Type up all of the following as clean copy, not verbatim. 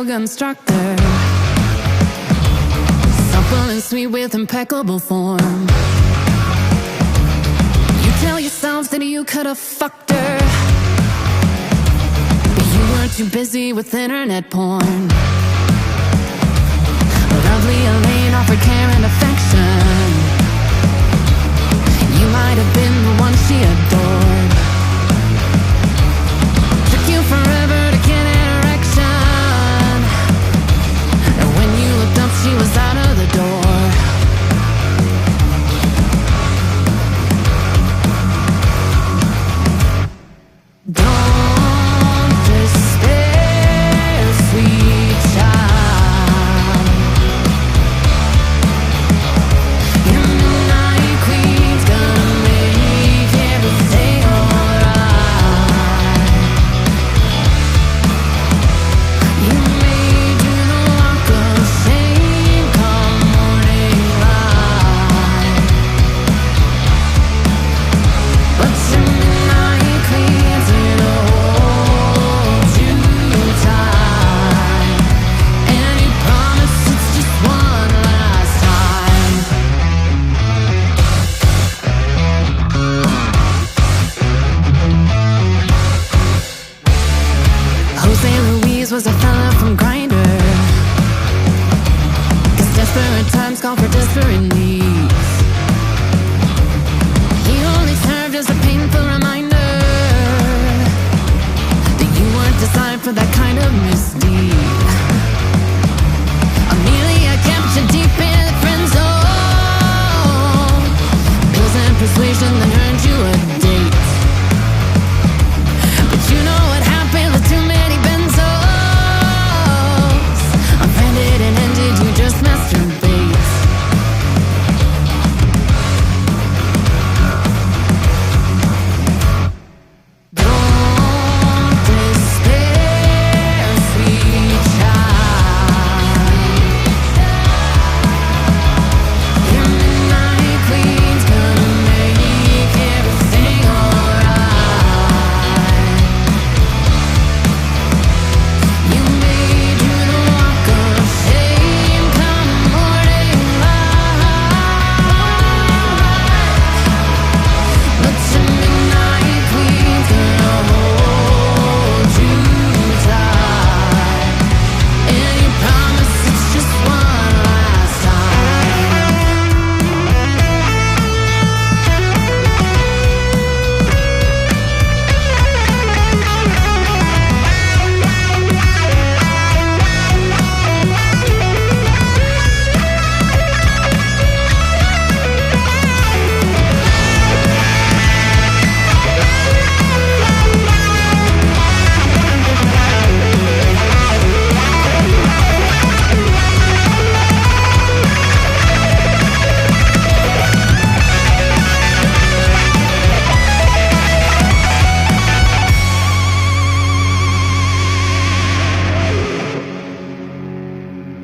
yoga instructor, supple and sweet with impeccable form. You tell yourself that you could have fucked her, but you were too busy with internet porn. Lovely Elaine offered care and affection. You might have been the one she adored. Took you forever to get an erection, and when you looked up, she was out of the door. Don't despair, sweet child. Your midnight queen's gonna make everything alright. You may do the walk of shame come morning light, but your midnight queen's gonna hold you tight, and he promised it's just one last time. Jose Luis was a fella from Grindr, 'cause desperate times call for desperate needs. He only served as a painful reminder that you weren't designed for that kind of misdeed. Amelia kept you deep in the friend zone, pills and persuasion that earned you a date. But you know what happened with too many benzos? Unfriended and ended, you just masturbate. Don't despair, sweet child. Your midnight queen's gonna make everything alright. You may do the walk of shame come morning light, but your midnight queen's gonna hold you tight, and you promise it's just one last time.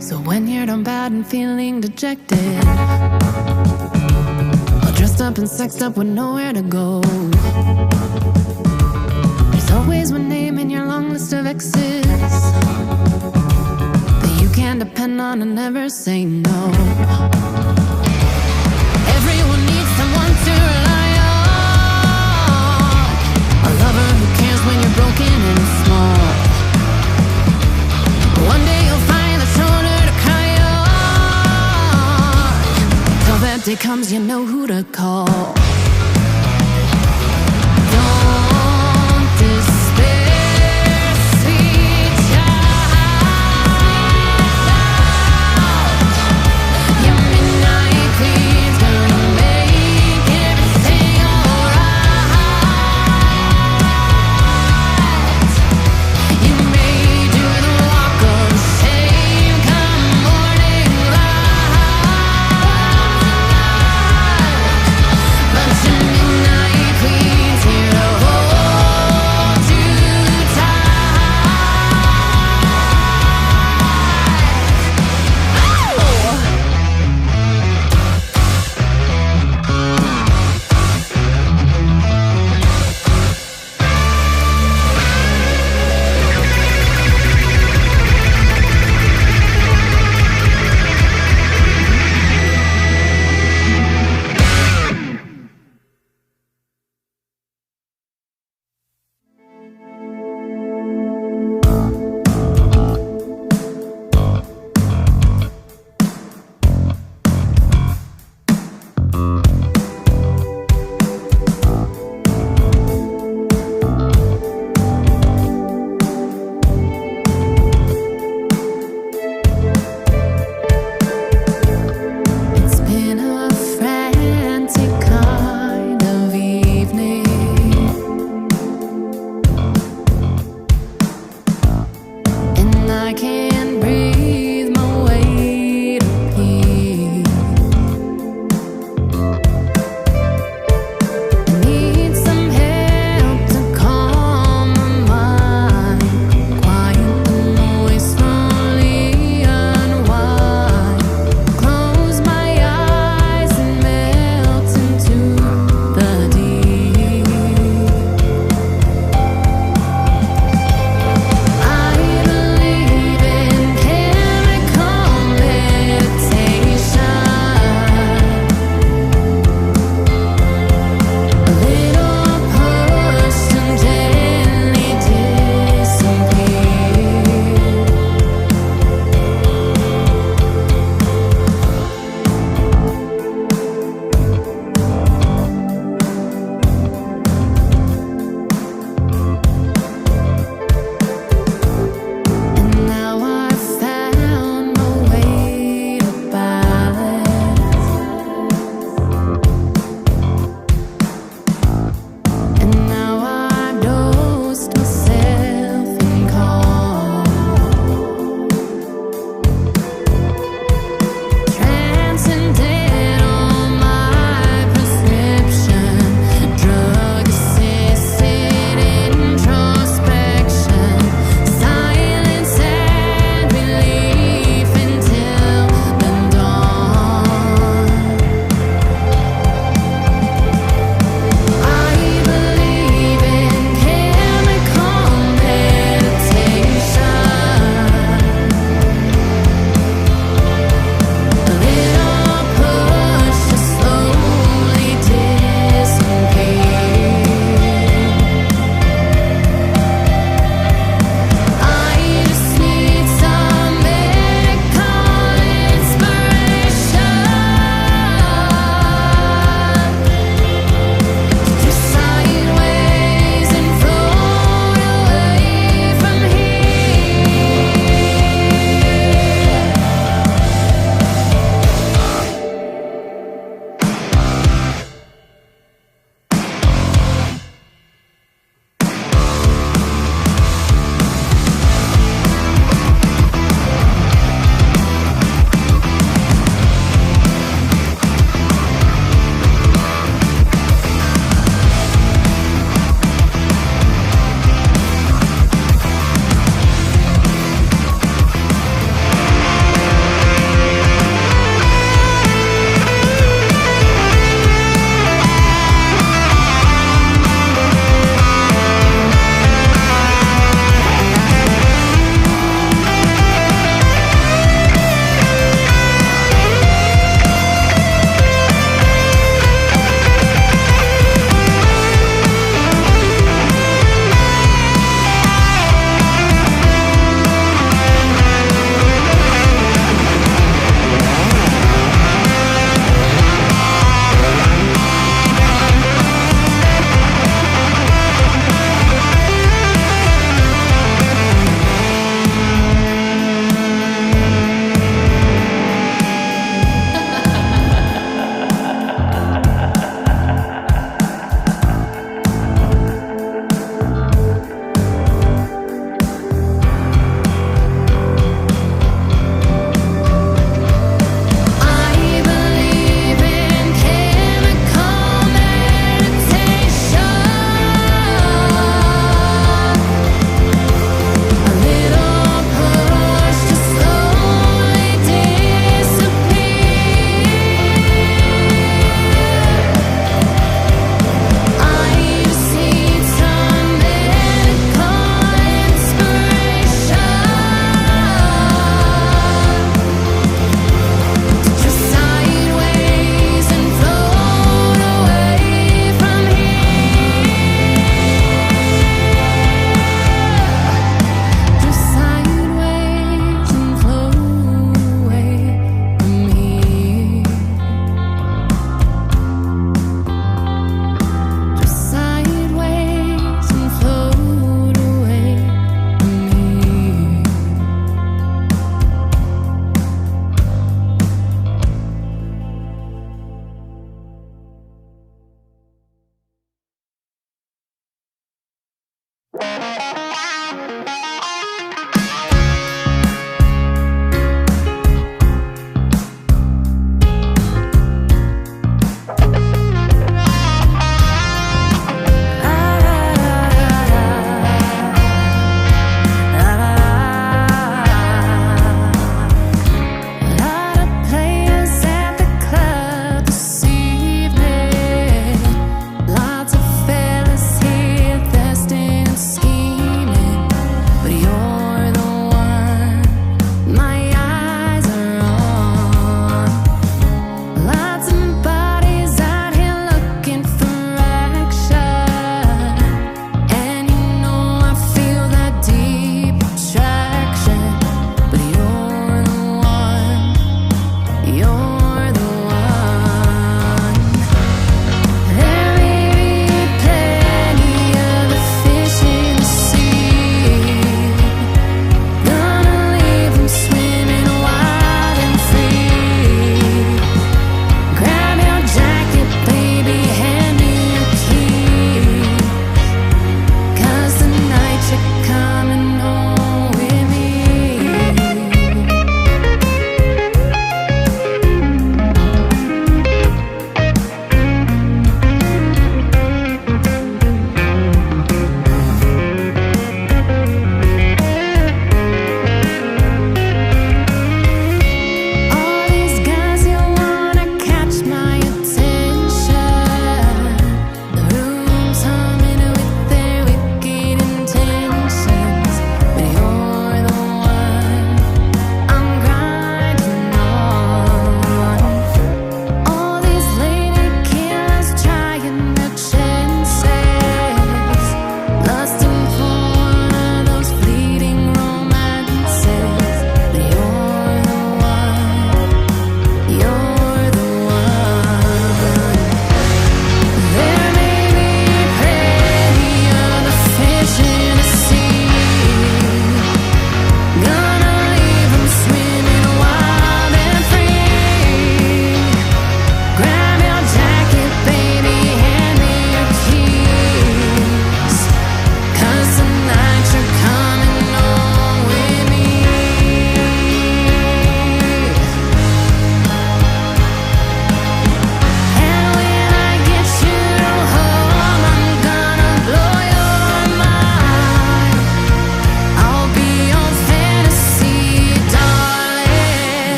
So when you're done bad and feeling dejected, all dressed up and sexed up with nowhere to go, there's always one name in your long list of exes that you can depend on and never say no. Everyone needs someone to rely on, a lover who cares when you're broken and small. One day you'll find the shoulder to cry on. Till that day comes, you know who to call. Don't despair, sweet child. Your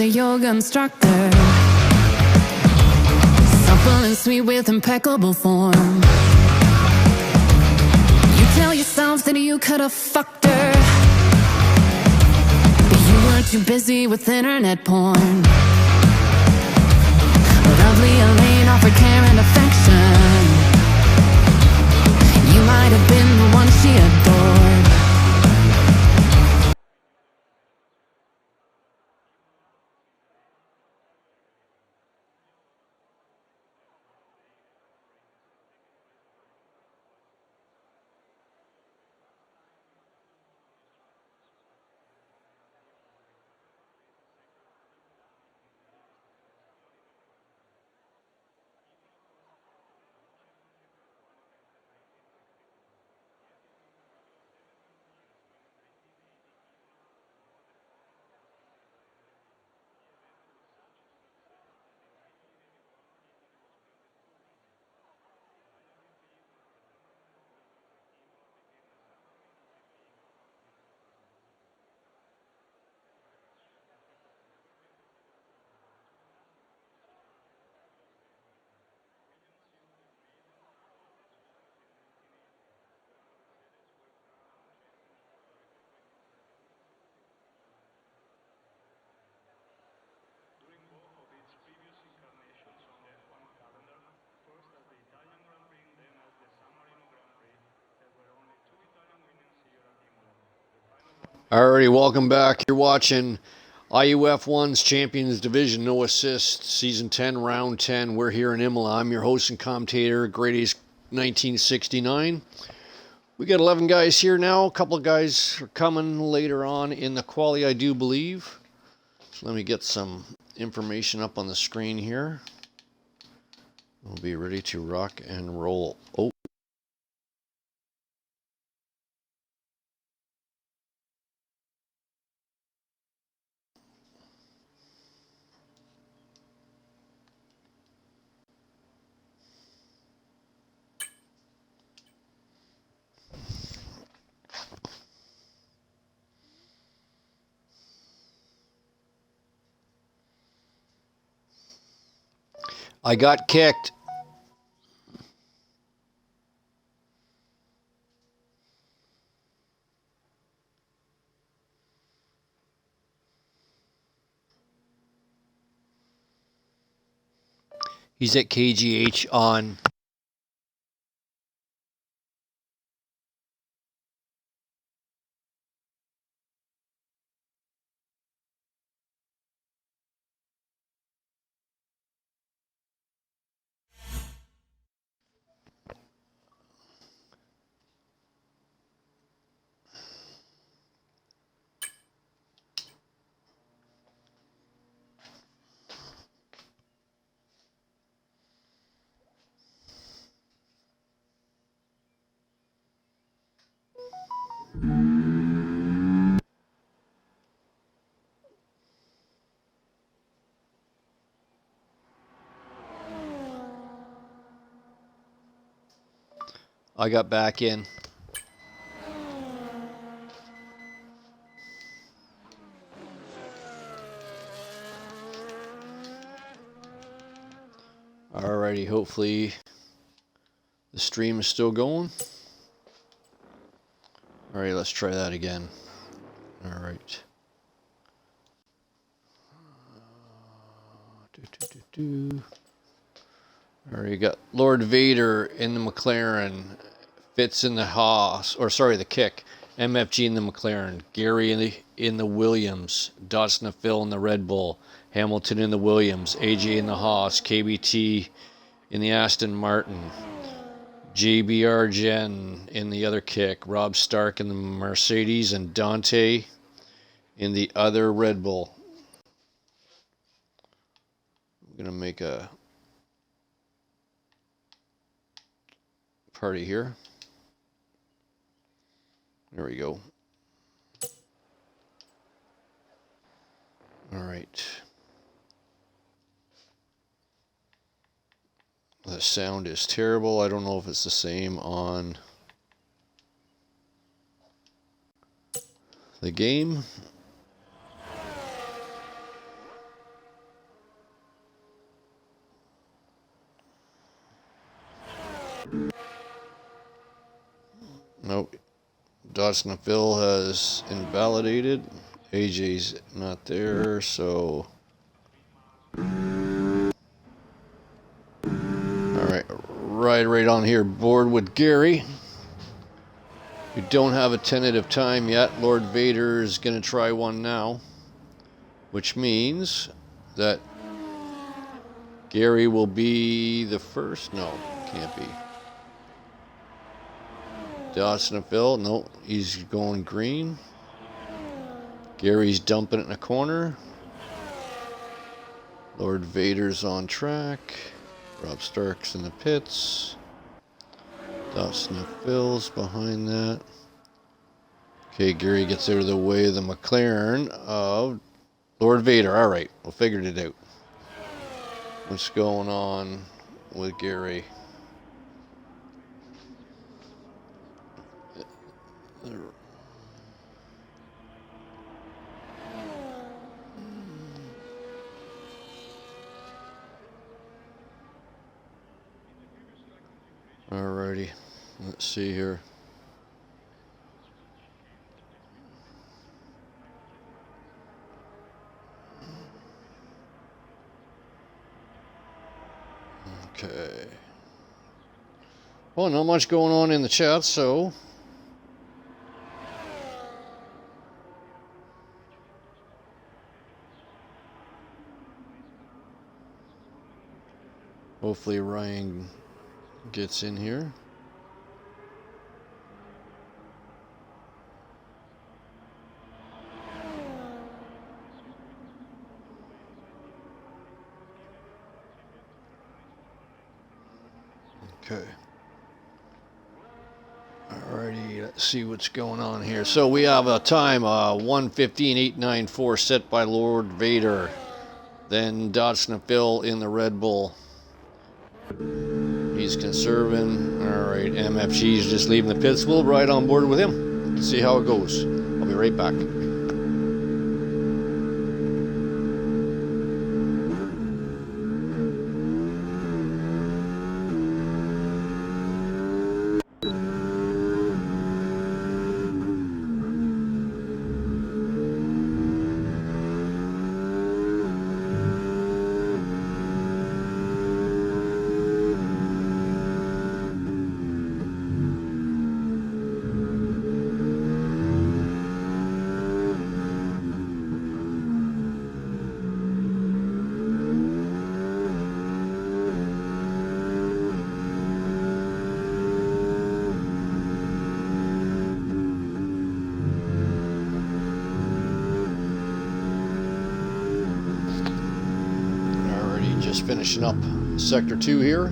a yoga instructor, supple and sweet with impeccable form. You tell yourself that you could have fucked her, but you were too busy with internet porn. Lovely Elaine offered care and affection. You might have been the one she adored. Alrighty, welcome back. You're watching IUF1's Champions Division No Assist, Season 10, Round 10. We're here in Imola. I'm your host and commentator, GREATACE1969. We got 11 guys here now. A couple of guys are coming later on in the quali, I do believe. So let me get some information up on the screen here. We'll be ready to rock and roll. Oh. I got kicked. He's at KGH on... I got back in. Alrighty, hopefully the stream is still going. Alright, let's try that again. Alright. Alright, you got Lord Vader in the McLaren. Fitz in the Haas, or sorry, the kick. MFG in the McLaren. Gary in the Williams. Dotson and Phil in the Red Bull. Hamilton in the Williams. AJ in the Haas. KBT in the Aston Martin. JBR Jen in the other kick. Rob Stark in the Mercedes. And Dante in the other Red Bull. I'm going to make a party here. There we go. All right. The sound is terrible. I don't know if it's the same on the game. Dodson Phil has invalidated. AJ's not there, so. Alright, right on here, board with Gary. We don't have a tentative time yet. Lord Vader is going to try one now, which means that Gary will be the first. No, can't be. Dodson Phil, no, he's going green. Gary's dumping it in a corner. Lord Vader's on track. Rob Stark's in the pits. Dodson Phil's behind that. Okay, Gary gets out of the way of the McLaren of Lord Vader. All right, we figured it out. What's going on with Gary? Alrighty, let's see here. Okay. Well, not much going on in the chat, so hopefully Ryan gets in here. Okay. Alrighty, let's see what's going on here. So we have a time 1:15.894 set by Lord Vader. Then Dodson Phil in the Red Bull. He's conserving. Alright, MFG's just leaving the pits. We'll ride on board with him. See how it goes. I'll be right back. Finishing up sector 2 here.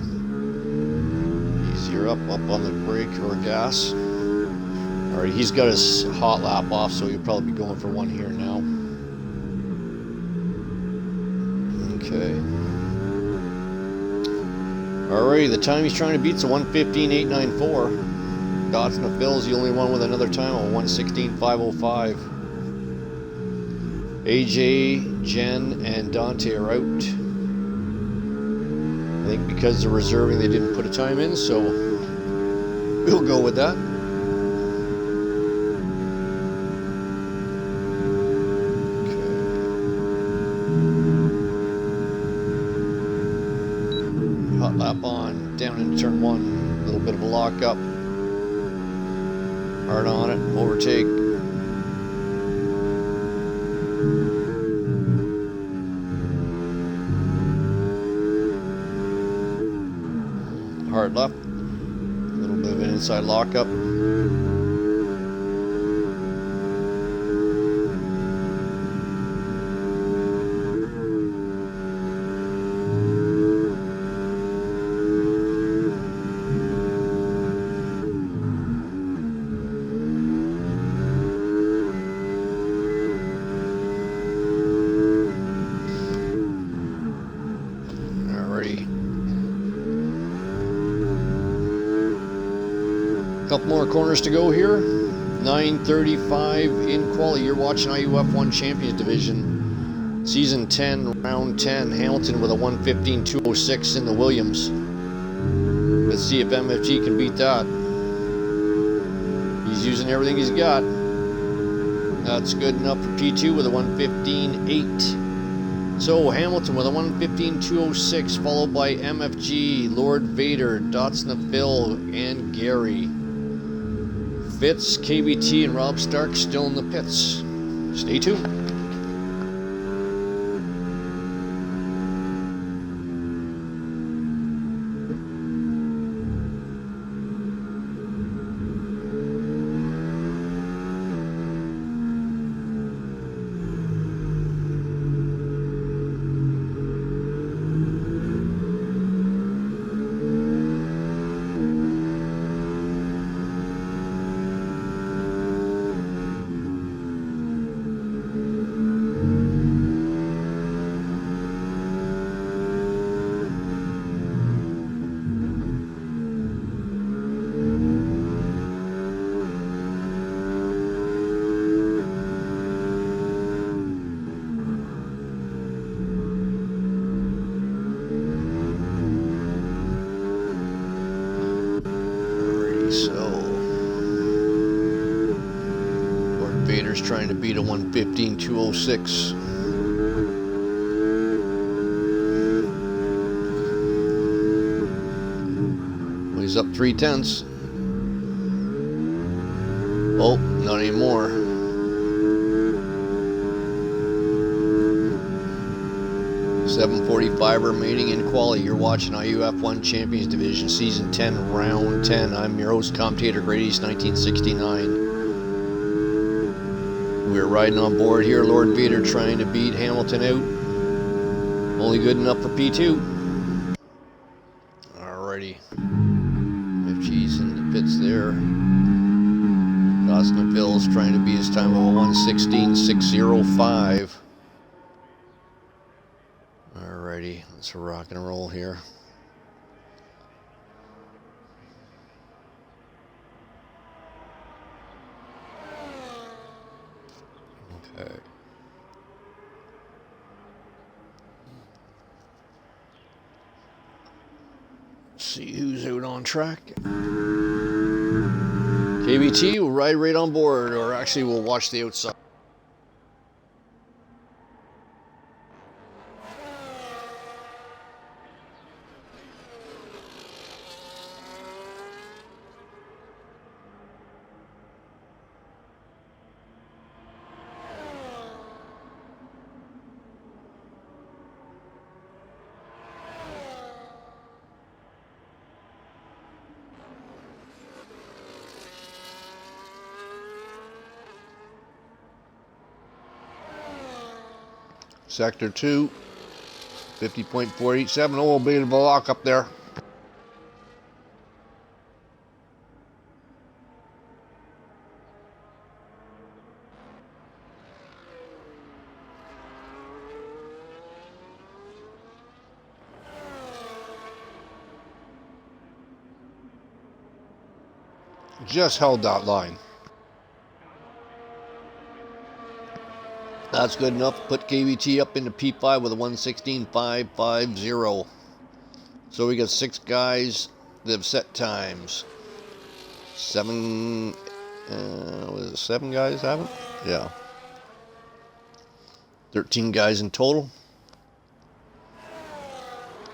Easier up on the brake or gas. Alright, he's got his hot lap off, so he'll probably be going for one here now. Okay. Alrighty, the time he's trying to beat's a 1:15.894. Dodson Phil's the only one with another time of 1:16.505. AJ, Jen, and Dante are out. I think because they're reserving, they didn't put a time in, so we'll go with that. Okay. Hot lap on, down into turn 1. A little bit of a lock up. Hard on it, overtake. Hard left, a little bit of an inside lockup. Couple more corners to go here. 9:35 in quali. You're watching IUF1 Champions Division, Season 10, Round 10. Hamilton with a 1:15.206 in the Williams. Let's see if MFG can beat that. He's using everything he's got. That's good enough for P2 with a 1:15.8. So Hamilton with a 1:15.206, followed by MFG, Lord Vader, Dotsna Phil, and Gary. Fitz, KBT, and Rob Stark still in the pits. Stay tuned. Vader's trying to beat a 1:15.206. Well, he's up 3/10. Oh, not anymore. .745 remaining in quali. You're watching IUF1 Champions Division Season 10, Round 10. I'm your host, commentator, GREATACE1969. We're riding on board here. Lord Vader trying to beat Hamilton out. Only good enough for P2. Alrighty. MFG's in the pits there. Dotsna Phil's trying to beat his time of a 1:16.605. Alrighty, let's rock and roll here. Okay. Let's see who's out on track. KBT will ride right on board, or actually we'll watch the outside. Sector 2, 50.487. Oh, a bit of a lock up there. Just held that line. That's good enough. Put KBT up into P5 with a 1:16.550. So we got 6 guys that have set times. 7, was it 7 guys haven't? Yeah. 13 guys in total.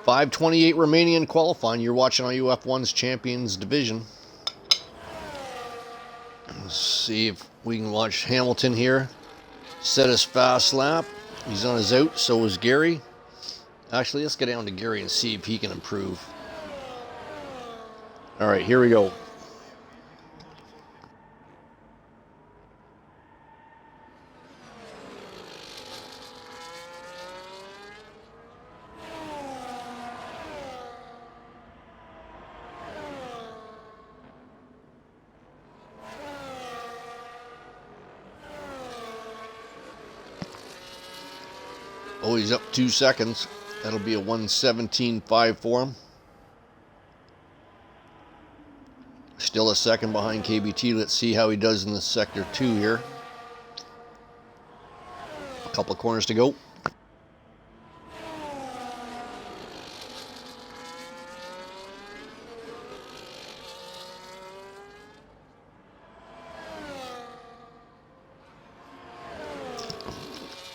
5:28 remaining in qualifying. You're watching IUF1's Champions Division. Let's see if we can watch Hamilton here. Set his fast lap. He's on his out, so is Gary. Actually, let's get down to Gary and see if he can improve. Alright, here we go. Oh, he's up 2 seconds. That'll be a 1:17.5 for him. Still a second behind KBT. Let's see how he does in the Sector 2 here. A couple of corners to go.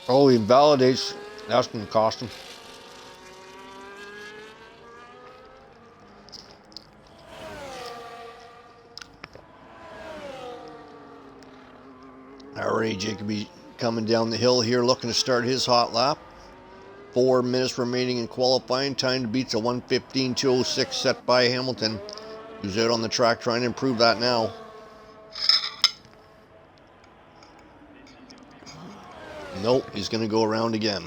Oh, he invalidates. That's going to cost him. Alright, Jacoby coming down the hill here, looking to start his hot lap. 4 minutes remaining in qualifying. Time to beat a 1:15.206 set by Hamilton, who's out on the track trying to improve that now. Nope, he's going to go around again.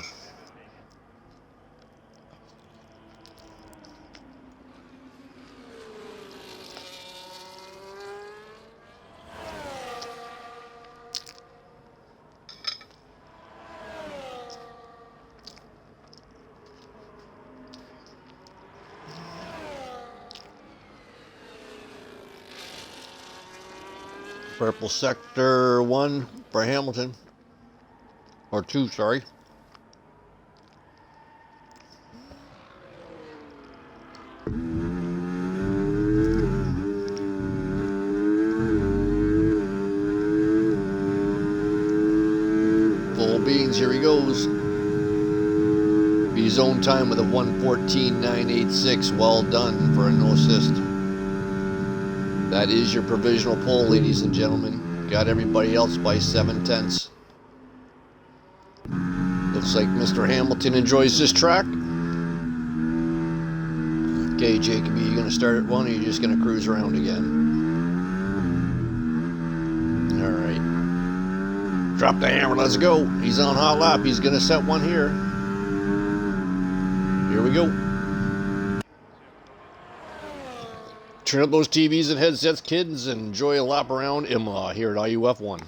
Purple sector 1 for Hamilton. Or 2, sorry. Full beans, here he goes. Beat his own time with a 1:14.986. Well done for a no assist. That is your provisional poll, ladies and gentlemen. Got everybody else by 7/10. Looks like Mr. Hamilton enjoys this track. Okay, Jacoby, you gonna start at 1 or you just gonna cruise around again? Alright. Drop the hammer, let's go. He's on hot lap, he's gonna set 1 here. Here we go. Turn up those TVs and headsets, kids, and enjoy a lap around IMLA here at IUF1.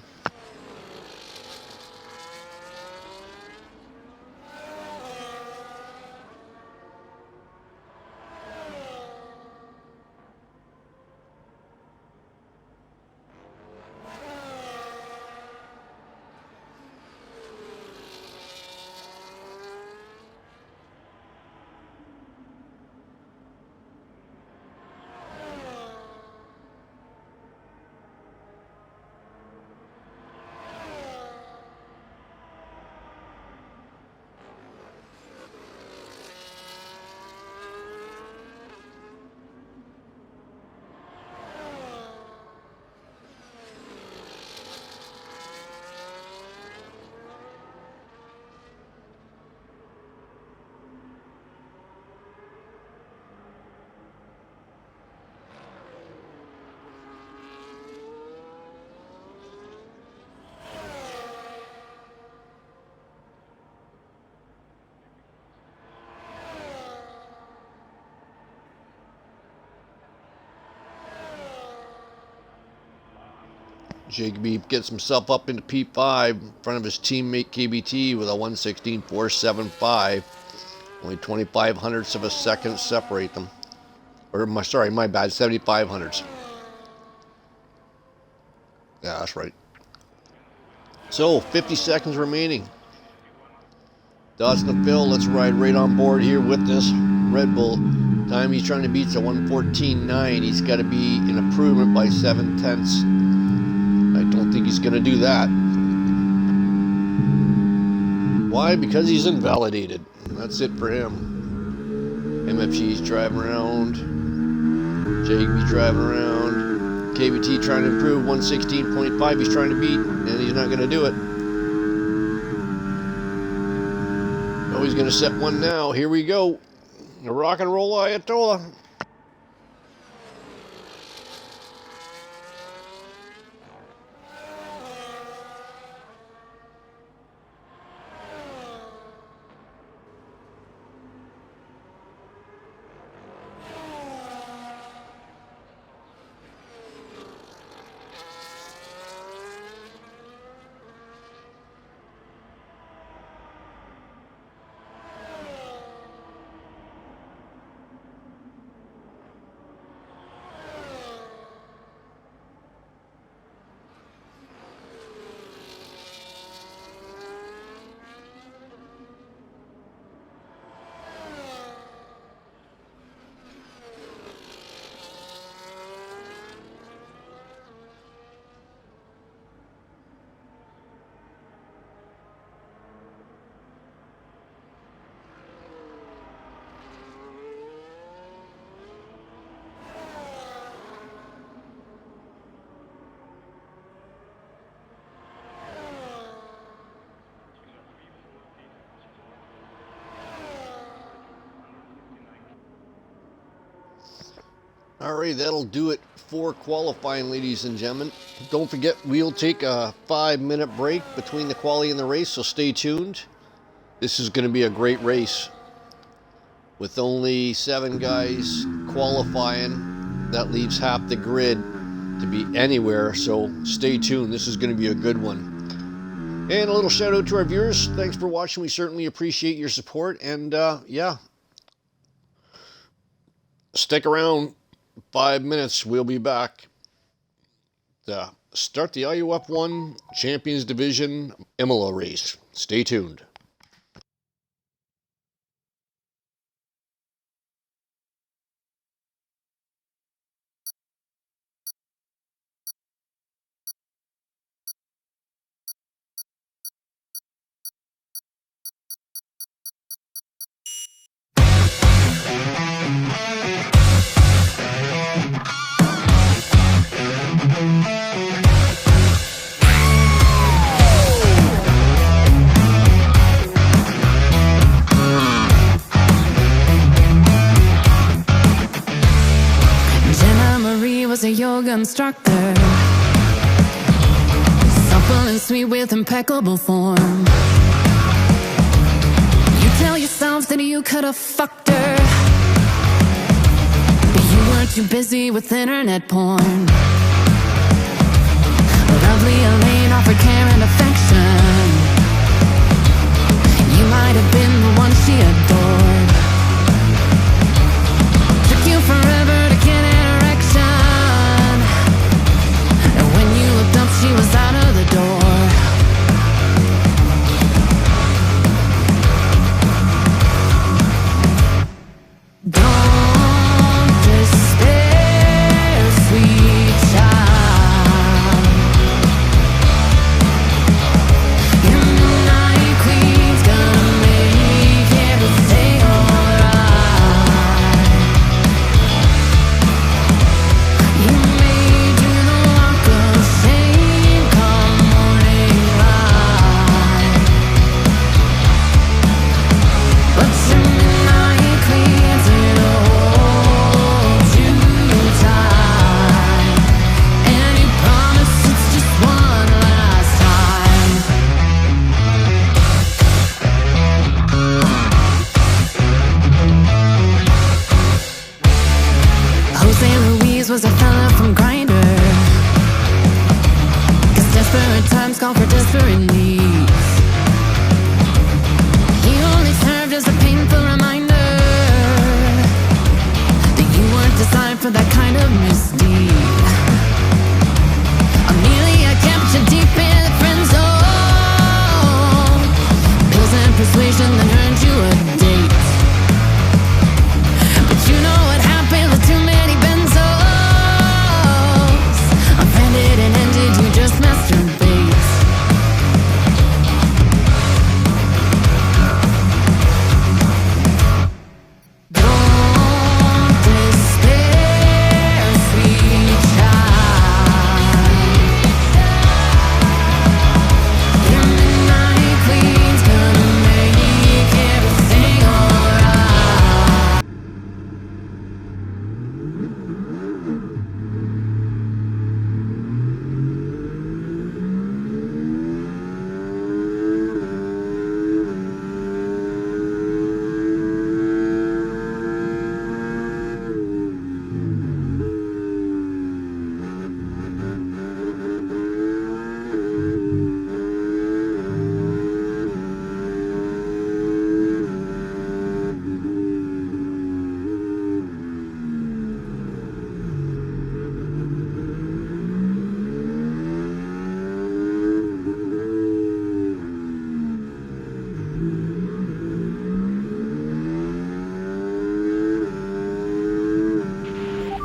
Jacoby gets himself up into P5 in front of his teammate KBT with a 1:16.475. Only 25 hundredths of a second separate them. Or, my bad, 75 hundredths. Yeah, that's right. So, 50 seconds remaining. Dodson Phil, let's ride right on board here with this Red Bull. Time he's trying to beat is a 1:14.9. He's got to be an improvement by 7/10. I don't think he's going to do that. Why? Because he's invalidated. That's it for him. MFG's driving around. Jacoby driving around. KBT trying to improve. 1:16.5 he's trying to beat, and he's not going to do it. Oh, he's going to set 1 now. Here we go. The rock and roll Ayatollah. Alright, that'll do it for qualifying, ladies and gentlemen. Don't forget, we'll take a 5-minute break between the quali and the race, so stay tuned. This is going to be a great race. With only 7 guys qualifying, that leaves half the grid to be anywhere, so stay tuned. This is going to be a good one. And a little shout out to our viewers. Thanks for watching. We certainly appreciate your support. And yeah, stick around. 5 minutes, we'll be back to start the IUF1 Champions Division Imola race. Stay tuned. Was a yoga instructor, supple and sweet with impeccable form. You tell yourself that you could have fucked her, but you were too busy with internet porn. Lovely Elaine offered care and affection. You might have been the one she adored. Took you forever to get an erection. She was out of the door. Don't despair, sweet child. Your midnight queen's gonna make everything alright. You may do the walk of shame come morning light, but your midnight queen's gonna hold you tight, and you promise it's just one last time. Jose Luis was a fella from Grindr, 'cause desperate times call for desperate needs. He only served as a painful reminder that you weren't designed for that kind of misdeed. Amelia kept you deep in the friend zone. Pills and persuasion that earned you a date. But you know what happened with too many benzos. Offended and ended, you just masturbate. Don't despair, sweet child. Your midnight queen's gonna make everything alright.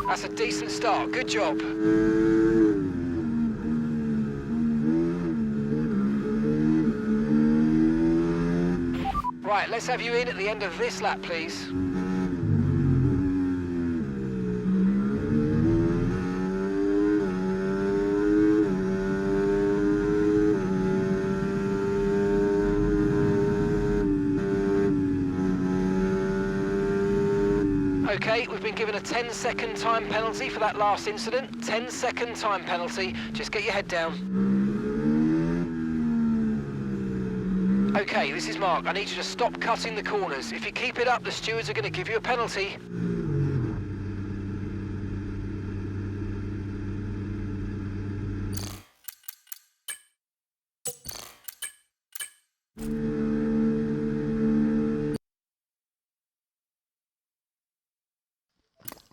That's a decent start. Good job. Right, let's have you in at the end of this lap, please. Okay, we've been given a 10-second time penalty for that last incident. 10-second time penalty. Just get your head down. Okay, this is Mark. I need you to stop cutting the corners. If you keep it up, the stewards are going to give you a penalty.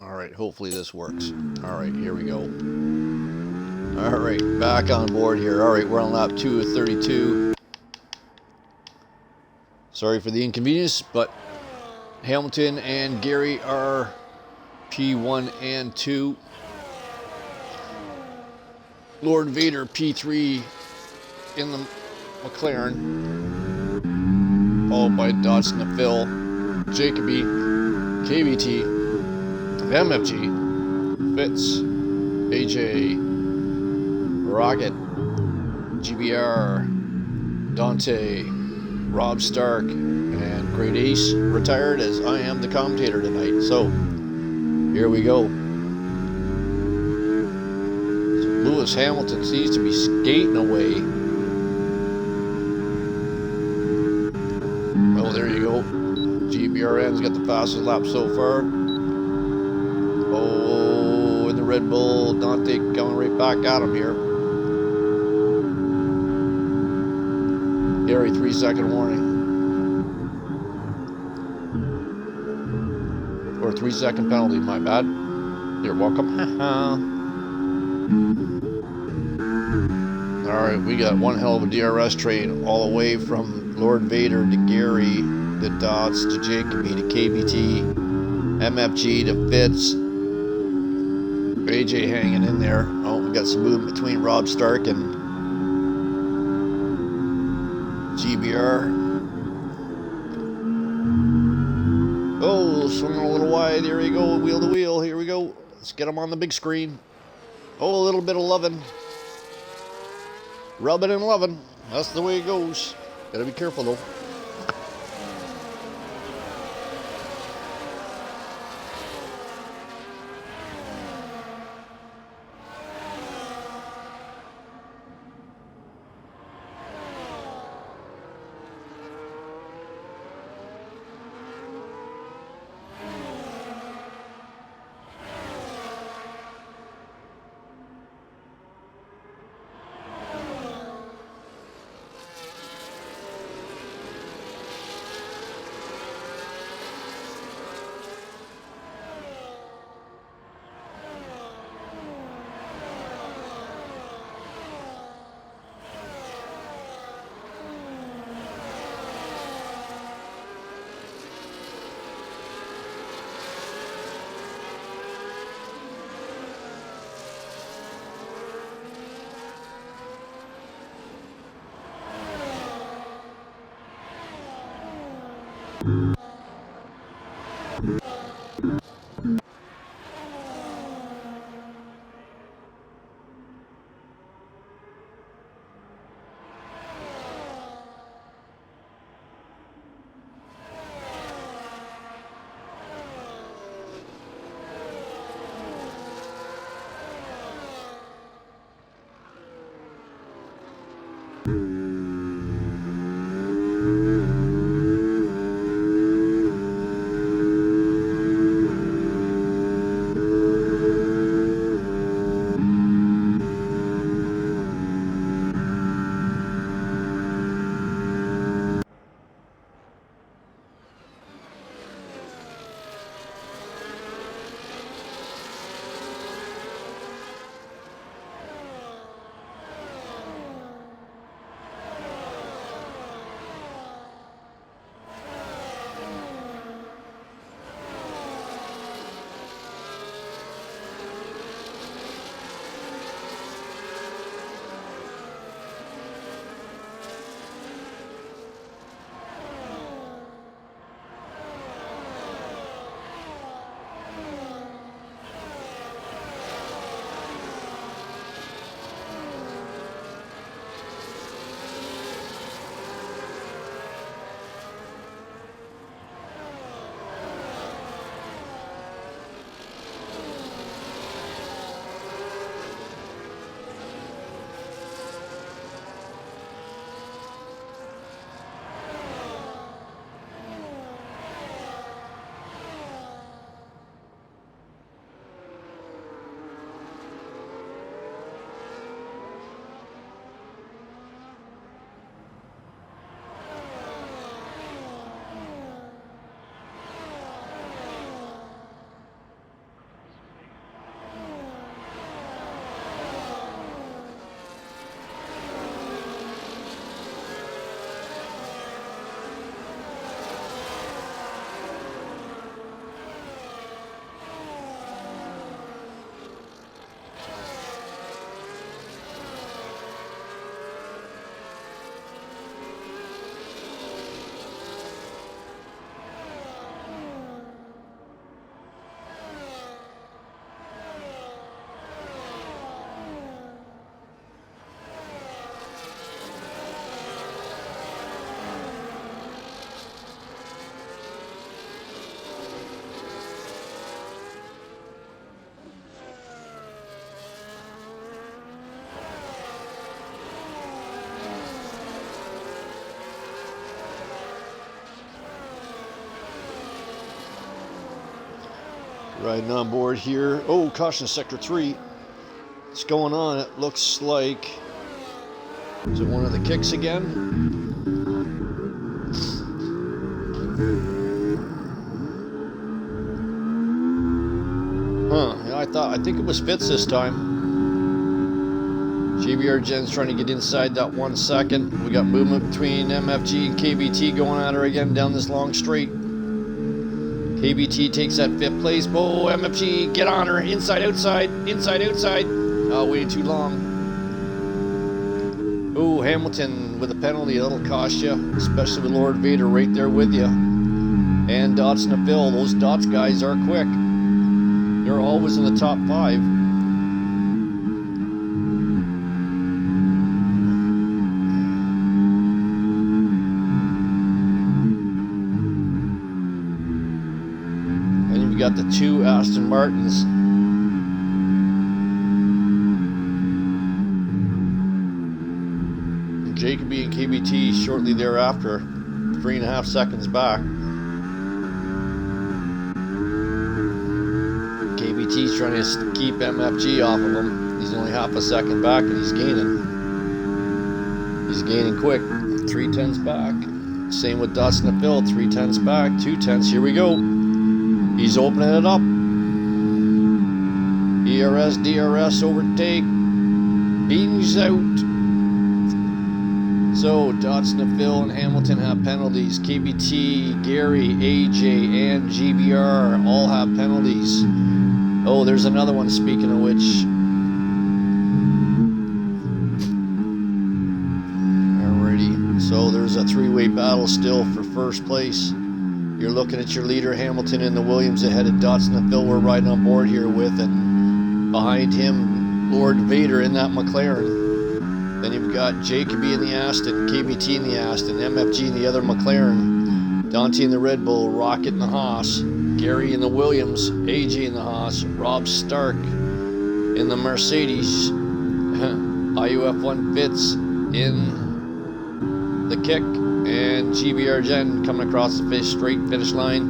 All right, hopefully this works. All right, here we go. All right, back on board here. All right, we're on lap 2 of 32. Sorry for the inconvenience, but Hamilton and Gary are P1 and 2. Lord Vader P3 in the McLaren, followed by Dodson to Phil, Jacoby, KBT, MFG, Fitz, AJ, Rocket, GBR, Dante, Rob Stark, and Great Ace retired as I am the commentator tonight. So, here we go. So Lewis Hamilton seems to be skating away. Oh, there you go. GBRN's got the fastest lap so far. Oh, in the Red Bull, Dante coming right back at him here. Gary, 3-second warning. Or 3-second penalty, my bad. You're welcome. Alright, we got one hell of a DRS train all the way from Lord Vader to Gary, to Dots, to Jacoby, to KBT, MFG, to Fitz. AJ hanging in there. Oh, we got some movement between Rob Stark and GBR. Oh, swinging a little wide. There you go, wheel to wheel. Here we go. Let's get them on the big screen. Oh, a little bit of loving. Rubbing and loving. That's the way it goes. Gotta be careful though. Riding on board here. Oh, caution, sector 3. What's going on? It looks like... Is it one of the kicks again? Huh, yeah, I think it was Fitz this time. GBR Jen's trying to get inside that 1 second. We got movement between MFG and KBT going at her again down this long straight. KBT takes that 5th place. Oh, MFG, get on her. Inside, outside. Inside, outside. Oh, waiting too long. Oh, Hamilton with a penalty. That'll cost you, especially with Lord Vader right there with you. And Dots and Phil. Those Dots guys are quick. They're always in the top 5. Got the 2 Aston Martins. Jacoby and KBT shortly thereafter, 3.5 seconds back. KBT's trying to keep MFG off of him. He's only half a second back and he's gaining. He's gaining quick. 3/10s back. Same with Dustin and Phil, 3/10s back, 2/10s. Here we go. He's opening it up. ERS, DRS, overtake. He's out. So, Dotson, Phil, and Hamilton have penalties. KBT, Gary, AJ, and GBR all have penalties. Oh, there's another one, speaking of which. Alrighty. So, there's a 3-way battle still for first place. You're looking at your leader, Hamilton, in the Williams ahead of Dotson and Phil we're riding on board here with, and behind him, Lord Vader in that McLaren. Then you've got Jacoby in the Aston, KBT in the Aston, MFG in the other McLaren, Dante in the Red Bull, Rocket in the Haas, Gary in the Williams, AJ in the Haas, Rob Stark in the Mercedes, IUF1 Fitz in the kick, and GBR Jen coming across the straight finish line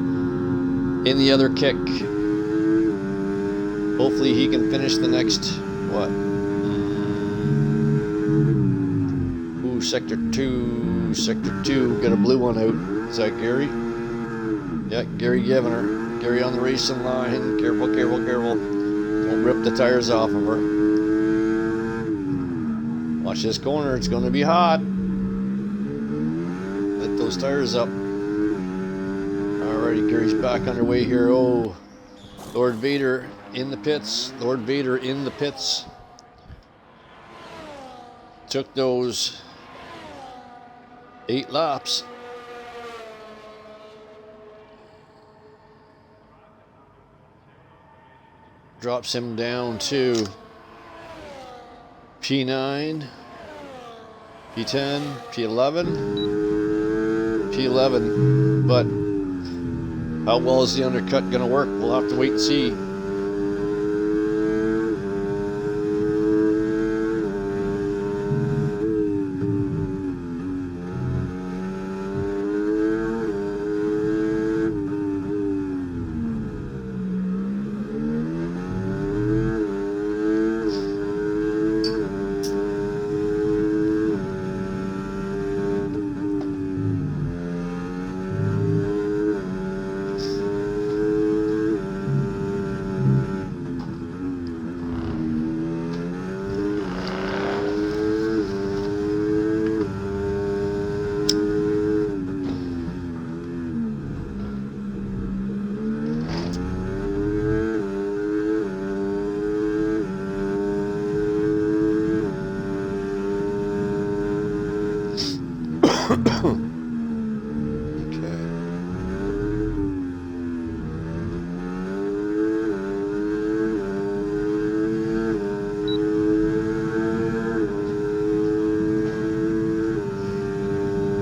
in the other kick. Hopefully he can finish the next, what? Ooh, sector 2, got a blue one out. Is that Gary? Yeah, Gary giving her. Gary on the racing line. Careful, careful, careful. Don't rip the tires off of her. Watch this corner, it's going to be hot. Those tires up. Alrighty, Gary's back underway here. Oh, Lord Vader in the pits. Lord Vader in the pits. Took those 8 laps. Drops him down to P9, P10, P11. P11, but how well is the undercut going to work? We'll have to wait and see.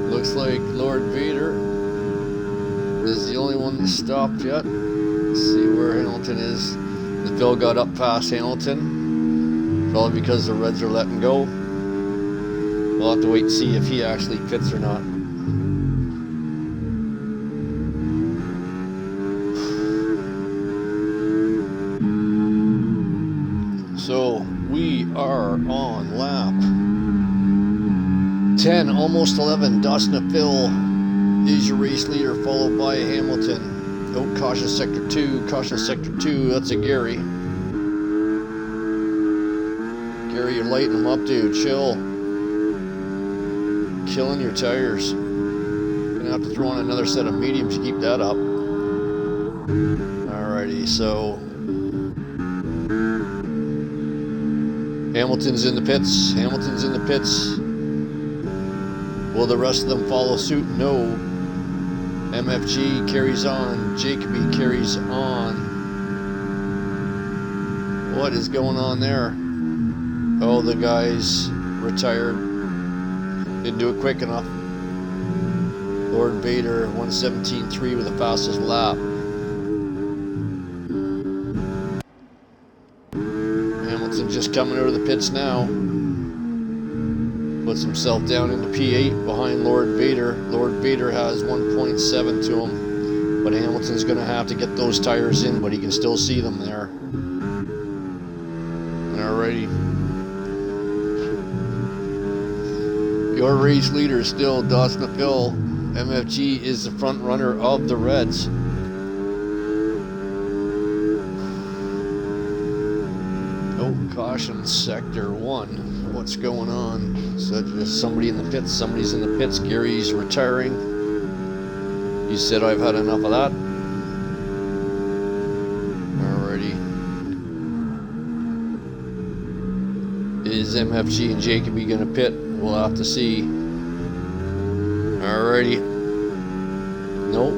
Looks like Lord Vader is the only one that's stopped yet. Let's see where Hamilton is. The Phil got up past Hamilton, probably because the Reds are letting go. We'll have to wait and see if he actually fits or not. almost 11. Dawson Phil is your race leader, followed by Hamilton. Oh, caution sector 2, caution sector 2, that's a Gary. Gary, you're lighting them up, dude, chill. Killing your tires. Gonna have to throw on another set of mediums to keep that up. Alrighty, so Hamilton's in the pits, Hamilton's in the pits. Will the rest of them follow suit? No. MFG carries on. Jacoby carries on. What is going on there? Oh, the guy's retired. Didn't do it quick enough. Lord Vader, 117.3 with the fastest lap. Hamilton just coming out of the pits now. Puts himself down into P8 behind Lord Vader. Lord Vader has 1.7 to him, but Hamilton's going to have to get those tires in, but he can still see them there. Alrighty. Your race leader is still Dawson Phil. MFG is the front runner of the Reds. Oh, caution sector 1. What's going on? So just somebody in the pits. Somebody's in the pits. Gary's retiring. He said, I've had enough of that. Alrighty. Is MFG and Jacoby gonna pit? We'll have to see. Alrighty. Nope.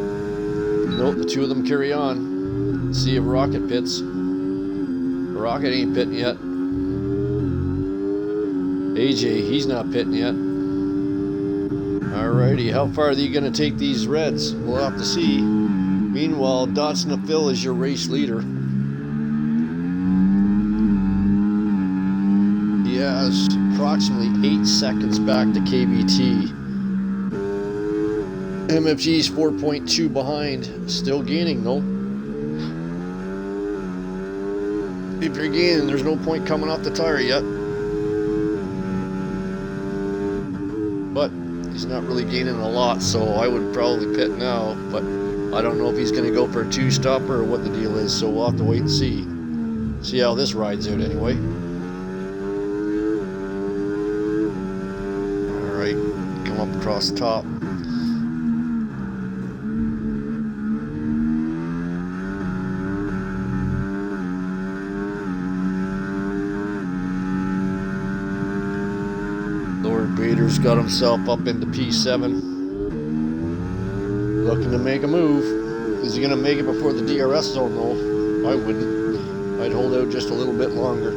Nope, the two of them carry on. Let's see if Rocket pits. Rocket ain't pitting yet. AJ, he's not pitting yet. Alrighty, how far are they going to take these Reds? We'll have to see. Meanwhile, Dawson Phil is your race leader. He has approximately 8 seconds back to KBT. MFG's 4.2 behind. Still gaining though. If you're gaining, there's no point coming off the tire yet. But he's not really gaining a lot, so I would probably pit now. But I don't know if he's going to go for a 2-stopper or what the deal is, so we'll have to wait and see. See how this rides out anyway. Alright, come up across the top. Vader's got himself up into P7. Looking to make a move. Is he going to make it before the DRS zone though? I wouldn't. I'd hold out just a little bit longer.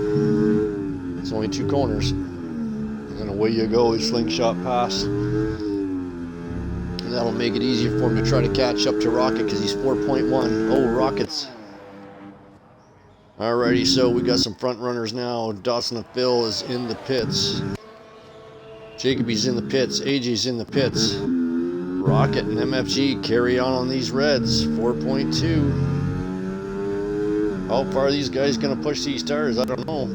It's only 2 corners. And away you go, his slingshot pass. And that'll make it easier for him to try to catch up to Rocket because he's 4.1. Oh, Rocket's. Alrighty, so we got some front runners now. Dawson Phil is in the pits. Jacoby's in the pits, AJ's in the pits. Rocket and MFG carry on these Reds, 4.2. How far are these guys going to push these tires? I don't know.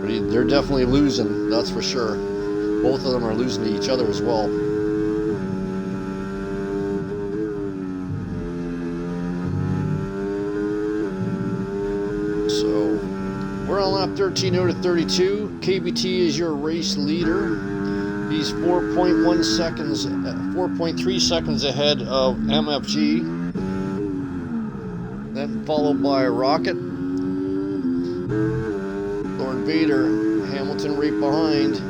But they're definitely losing, that's for sure. Both of them are losing to each other as well. So we're on lap 13 out of 32. KBT is your race leader. He's 4.1 seconds, 4.3 seconds ahead of MFG. Then followed by Rocket. Lord Vader, Hamilton right behind.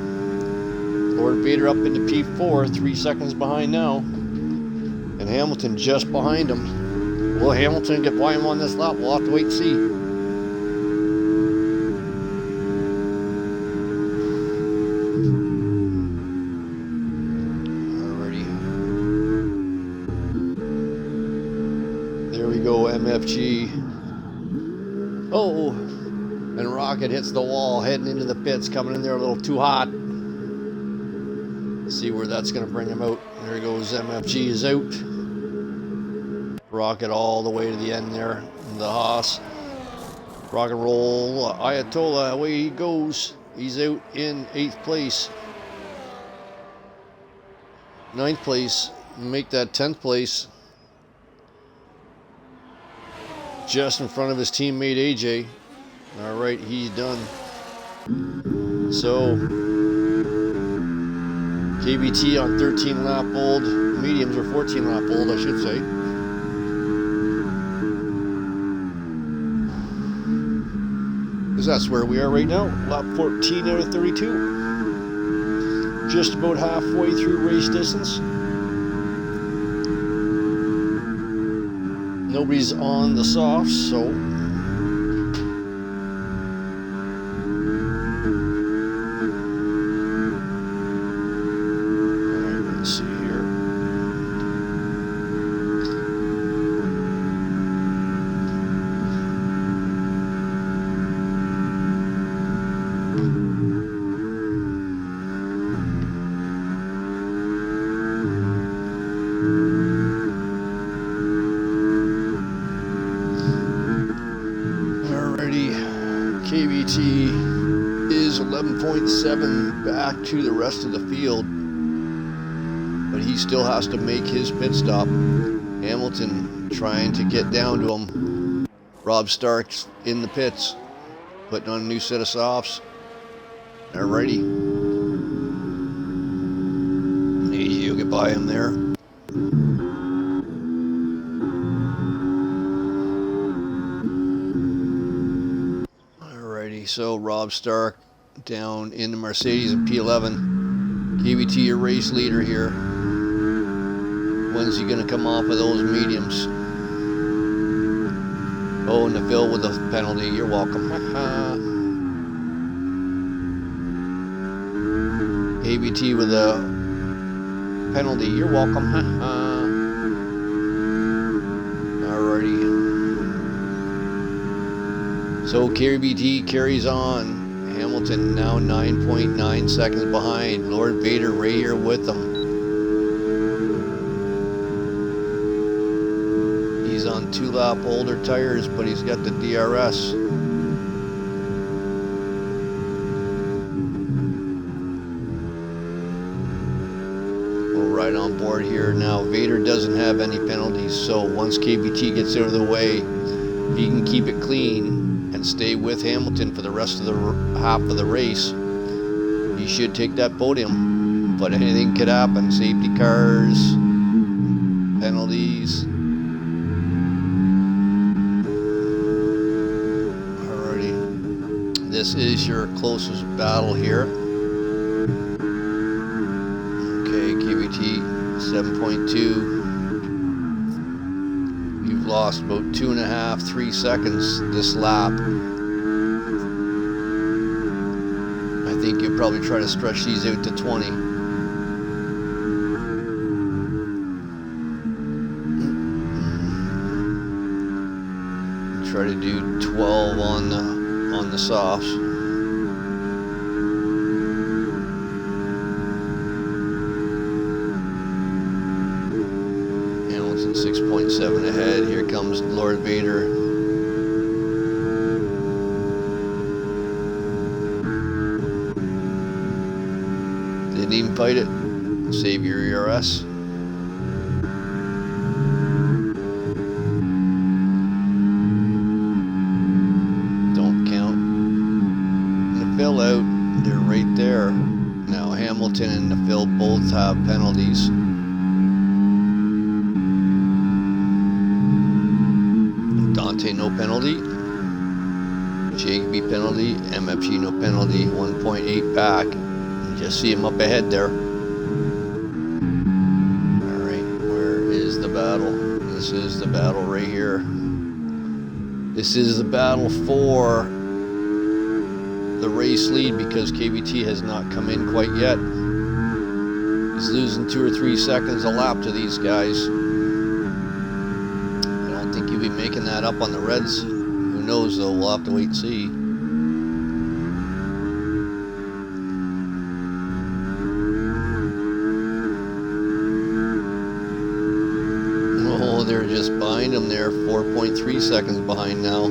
Lord Vader up into P4, 3 seconds behind now. And Hamilton just behind him. Will Hamilton get by him on this lap? We'll have to wait and see. MFG. Oh, and Rocket hits the wall, heading into the pits, coming in there a little too hot. Let's see where that's going to bring him out. There he goes. MFG is out. Rocket all the way to the end there. The Haas. Rock and roll. Ayatollah, away he goes. He's out in 8th place. 9th place, make that 10th place. Just in front of his teammate AJ. All right, he's done. So KBT on 13 lap old mediums, or 14 lap old, I should say. Because that's where we are right now, lap 14 out of 32. Just about halfway through race distance. Nobody's on the softs, so let's see here. KBT is 11.7 back to the rest of the field, but he still has to make his pit stop. Hamilton trying to get down to him. Rob Stark's in the pits, putting on a new set of softs. Alrighty. Easy to get by him there. So Rob Stark down in the Mercedes in P11. KBT, your race leader here. When's he going to come off of those mediums? Oh, and the Phil with the penalty. You're welcome. KBT with a penalty. You're welcome. Alrighty. So KBT carries on. Hamilton now 9.9 seconds behind. Lord Vader right here with them. He's on 2 lap older tires, but he's got the DRS. We're right on board here now. Vader doesn't have any penalties, so once KBT gets out of the way, he can keep it clean and stay with Hamilton for the rest of the half of the race. He should take that podium, but anything could happen. Safety cars, penalties. Alrighty, this is your closest battle here. Okay, KBT 7.2. Lost about 2.5, 3 seconds this lap. I think you'll probably try to stretch these out to 20. Try to do 12 on the softs. Hamilton 6.7 ahead. Here comes Lord Vader. Didn't even fight it. Save your ERS. Don't count. And the fill out, they're right there. Now Hamilton and the fill both have penalties. Dante no penalty. Jacoby penalty. MFG no penalty. 1.8 back. You just see him up ahead there. Alright, where is the battle? This is the battle right here. This is the battle for the race lead because KBT has not come in quite yet. He's losing 2 or 3 seconds a lap to these guys. Be making that up on the Reds. Who knows though, we'll have to wait and see. Oh, they're just behind him there, 4.3 seconds behind now.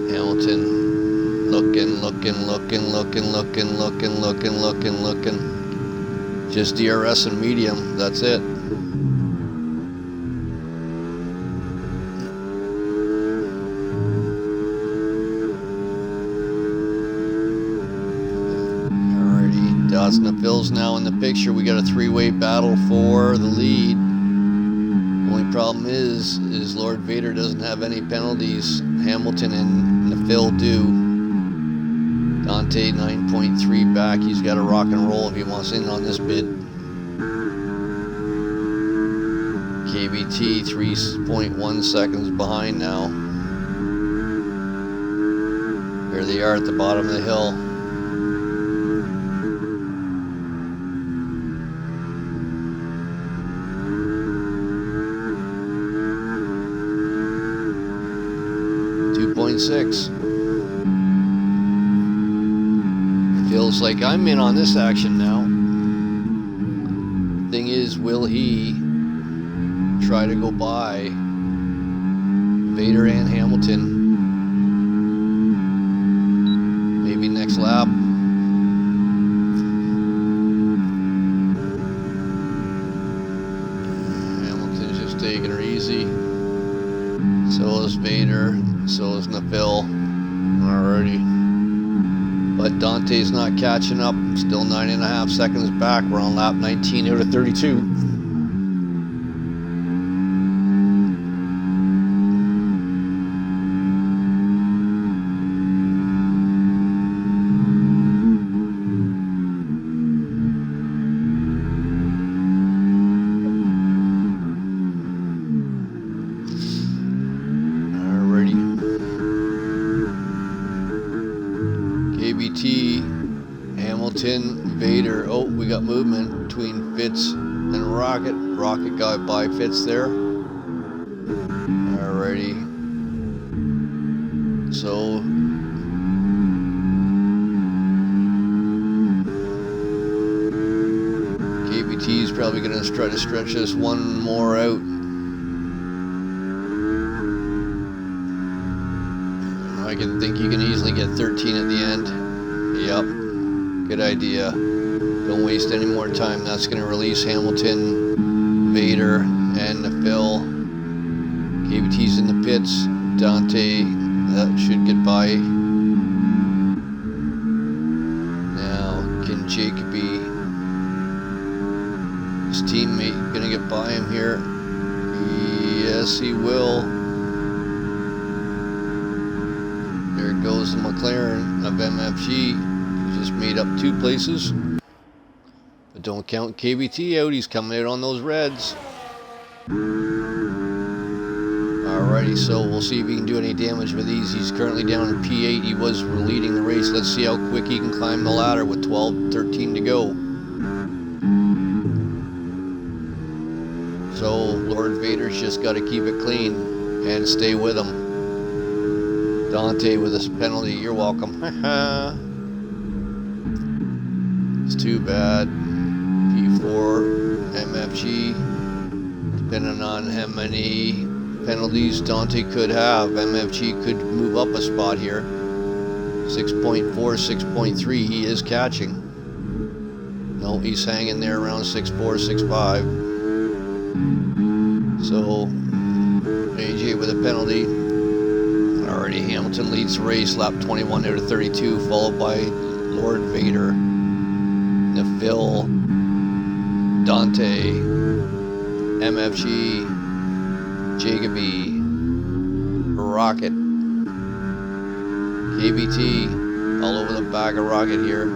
Hamilton looking. Just DRS and medium, that's it. Alrighty, Dodson and Phil's now in the picture. We got a three-way battle for the lead. Only problem is Lord Vader doesn't have any penalties. Hamilton and Phil do. Dante 9.3 back. He's got to rock and roll if he wants in on this bid. KBT 3.1 seconds behind now. There they are at the bottom of the hill. Feels like I'm in on this action now. Thing is, will he try to go by Vader and Hamilton? Maybe next lap. Hamilton's just taking her easy. So is Vader. So is Neville. Alrighty. But Dante's not catching up. Still 9.5 seconds back. We're on lap 19 out of 32. Hamilton, Vader. Oh, we got movement between Fitz and Rocket. Rocket got by Fitz there. Alrighty. So KBT is probably going to try to stretch this one more out. I can think you can easily get 13 at the end. Yep, good idea. Don't waste any more time. That's going to release Hamilton, Vader, and Phil. KBT's in the pits. Dante, that should get by. Now, can Jacoby, his teammate, going to get by him here? Yes, he will. There goes the McLaren of MFG. Just made up 2 places. But don't count KBT out. He's coming out on those reds. Alrighty, so we'll see if he can do any damage with these. He's currently down in P8. He was leading the race. Let's see how quick he can climb the ladder with 12-13 to go. So Lord Vader's just got to keep it clean and stay with him. Dante with his penalty. You're welcome. It's too bad. P4, MFG, depending on how many penalties Dante could have, MFG could move up a spot here. 6.4, 6.3, he is catching. No, he's hanging there around 6.4, 6.5. So, AJ with a penalty. Already Hamilton leads the race, lap 21 out of 32, followed by Lord Vader. Phil, Dante, MFG, Jacoby, Rocket, KBT, all over the back of Rocket here.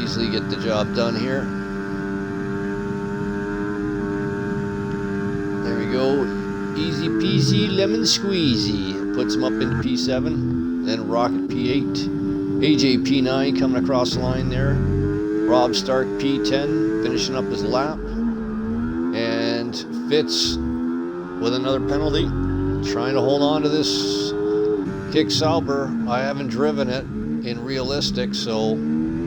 Easily get the job done here. There we go. Easy peasy lemon squeezy. Puts him up into P7. Then Rocket P8, AJ P9 coming across the line there. Rob Stark P10 finishing up his lap. And Fitz with another penalty. Trying to hold on to this Kick Sauber. I haven't driven it in realistic, so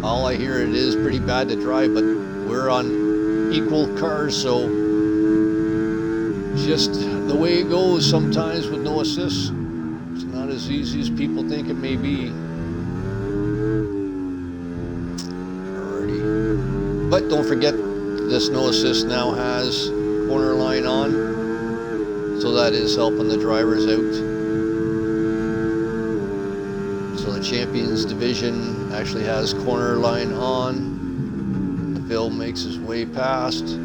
all I hear it is pretty bad to drive, but we're on equal cars, so just the way it goes sometimes with no assists. It's not as easy as people think it may be. Alrighty. But don't forget, this no assist now has corner line on, so that is helping the drivers out. So the Champions Division actually has corner line on. Phil makes his way past.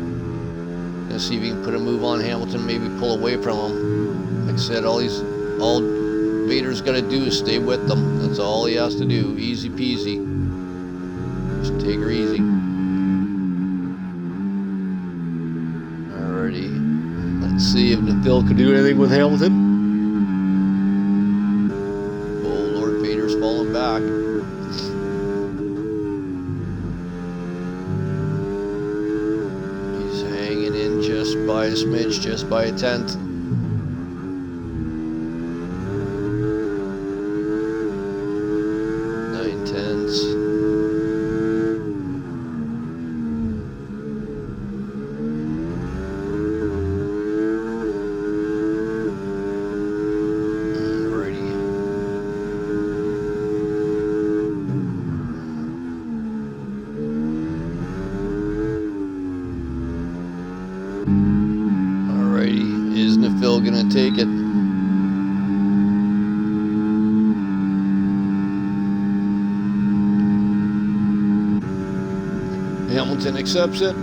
Gonna see if he can put a move on Hamilton, maybe pull away from him. Like I said, all Vader's gotta do is stay with them. That's all he has to do. Easy peasy. Just take her easy. Alrighty. Let's see if Phil can do anything with Hamilton. Oh, Lord Vader's falling back. By a smidge, just by a tenth. 9/10. Alrighty. Is Phil gonna take it? Hamilton accepts it.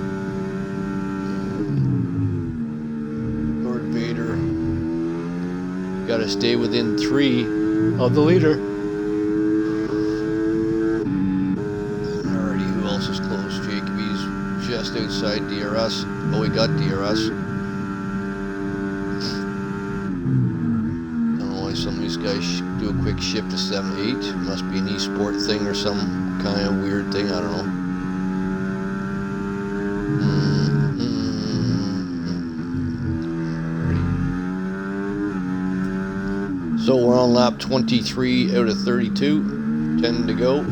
Lord Vader gotta stay within 3 of the leader. Alrighty, who else is close? Jacoby's just outside DRS. Oh, we got DRS. Some of these guys do a quick shift to 7-8. Must be an e-sport thing or some kind of weird thing. I don't know. So we're on lap 23 out of 32. 10 to go.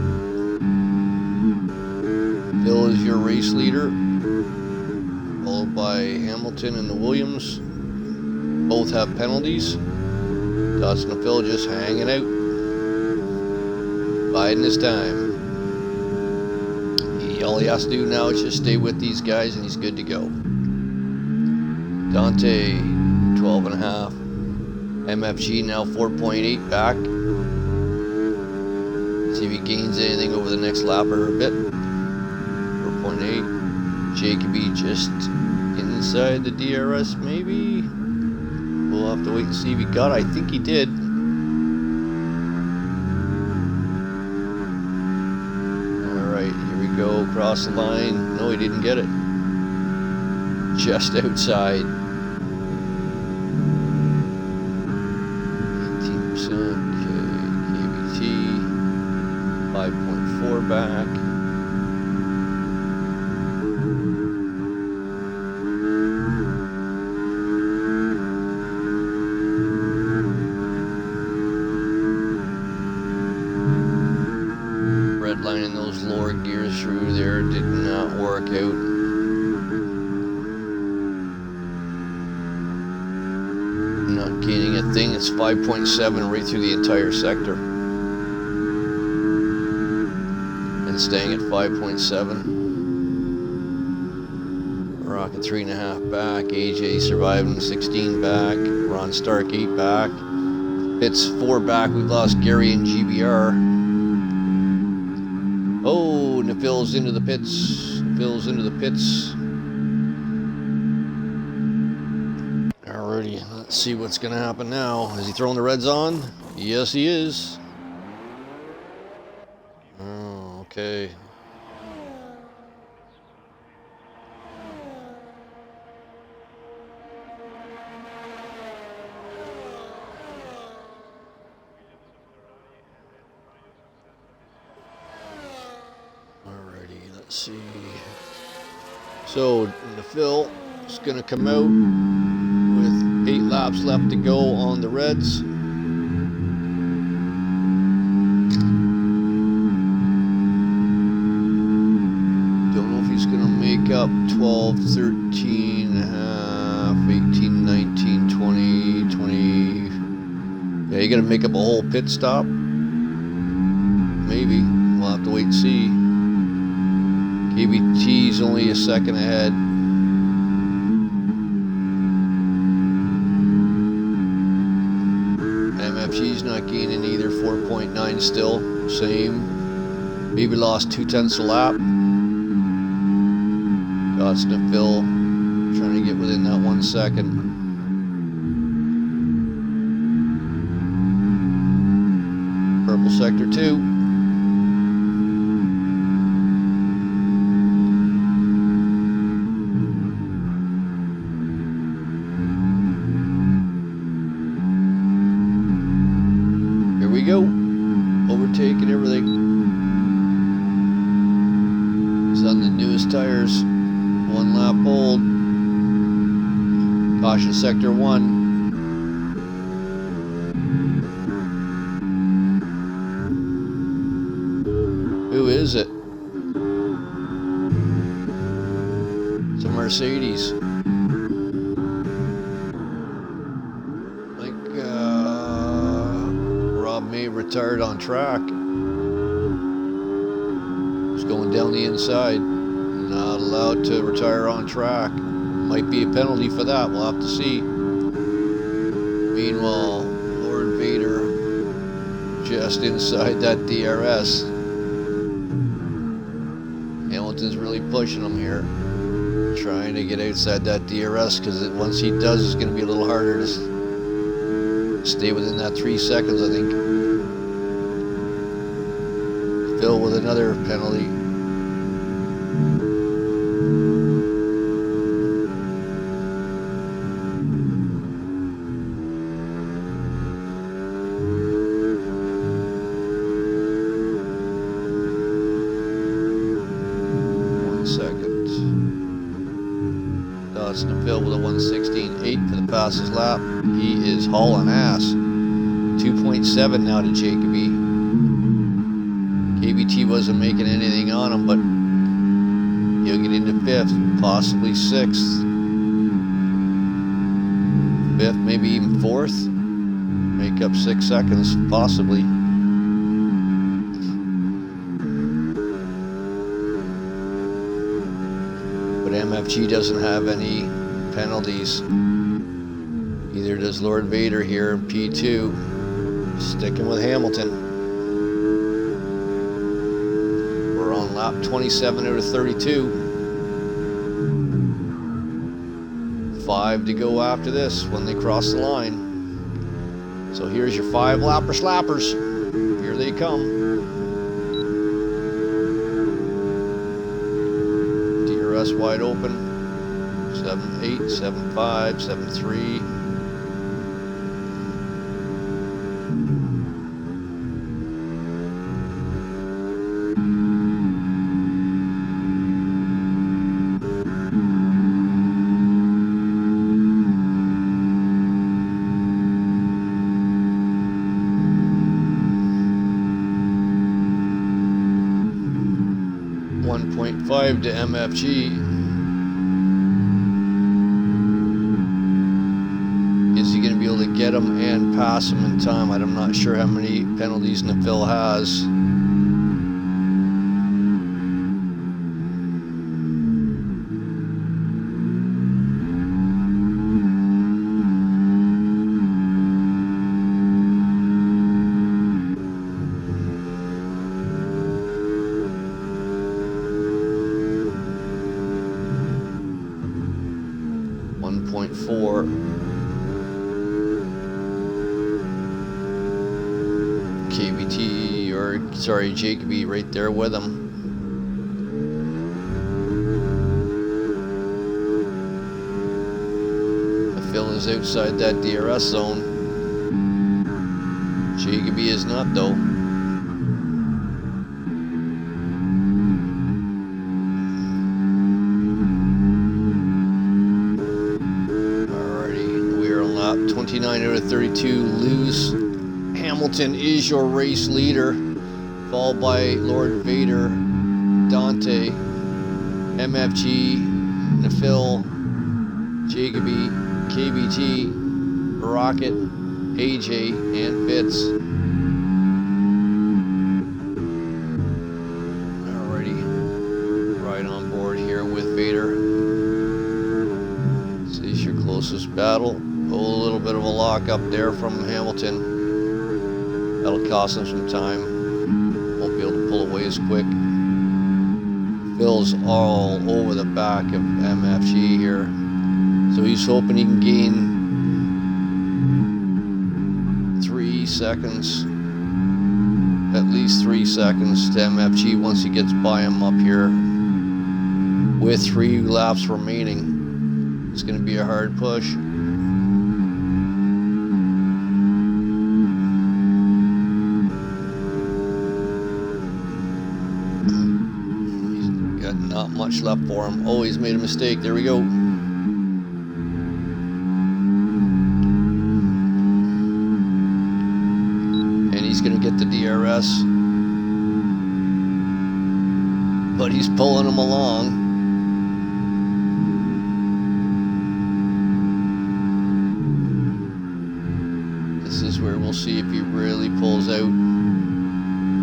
Bill is your race leader, followed by Hamilton and the Williams. Both have penalties. Dodson and Phil just hanging out, biding his time. All he has to do now is just stay with these guys and he's good to go. Dante, 12.5. MFG now 4.8 back. See if he gains anything over the next lap or a bit. 4.8. Jacoby just inside the DRS maybe. We'll have to wait and see if he got it. I think he did. Alright, here we go. Across the line. No, he didn't get it. Just outside. 18%. Okay. KBT. 5.4 back. Lining those lower gears through there did not work out. Not gaining a thing. It's 5.7 right through the entire sector. And staying at 5.7. Rocket 3.5 back. AJ surviving 16 back. Ron Stark 8 back. Fitz 4 back. We've lost Gary and GBR. Oh, and Phil's into the pits. Phil's into the pits. Alrighty, let's see what's going to happen now. Is he throwing the reds on? Yes, he is. Oh, okay. Let's see. So the Phil is going to come out with 8 laps left to go on the reds. Don't know if he's going to make up 12, 13 and a half, 18, 19, 20, 20. Yeah, you're going to make up a whole pit stop. Maybe. We'll have to wait and see. KBT's only a second ahead. MFG's not gaining either, 4.9 still, same. Maybe lost 0.2 a lap. Dodson and Phil trying to get within that 1 second. Purple sector 2. Here we go. Overtaking everything. He's on the newest tires. 1 lap old. Caution sector 1. Who is it? It's a Mercedes. I think Rob May retired on track. He's going down the inside. Not allowed to retire on track. Might be a penalty for that. We'll have to see. Meanwhile, Lord Vader just inside that DRS. Hamilton's really pushing him here, trying to get outside that DRS, because once he does, it's going to be a little harder to stay within that 3 seconds, I think. Phil with another penalty. Phil with a 1:16.8 for the fastest lap. He is hauling ass. 2.7 now to Jacoby. KBT wasn't making anything on him, but he'll get into 5th, possibly 6th. 5th, maybe even 4th. Make up 6 seconds, possibly. But MFG doesn't have any penalties. Neither does Lord Vader here in P2. Sticking with Hamilton. We're on lap 27 out of 32. 5 to go after this when they cross the line. So here's your 5 lapper slappers. Here they come. DRS wide open. 7.8, 7.5, 7.3. .5 to MFG. Is he going to be able to get him and pass him in time? I'm not sure how many penalties Phil has. KBT, or sorry, Jacoby right there with him. Phil is outside that DRS zone. Jacoby is not though. Alrighty, we are on lap 29 out of 32. Lewis Hamilton is your race leader, followed by Lord Vader, Dante, MFG, Phil, Jacoby, KBT, Rocket, AJ, and Fitz. block up there from Hamilton. That'll cost him some time. Won't be able to pull away as quick. Phil's all over the back of MFG here. So he's hoping he can gain 3 seconds. At least 3 seconds to MFG once he gets by him up here. With 3 laps remaining. It's going to be a hard push. He's got not much left for him. Oh, he's made a mistake. There we go. And he's going to get the DRS. But he's pulling him along. Where we'll see if he really pulls out.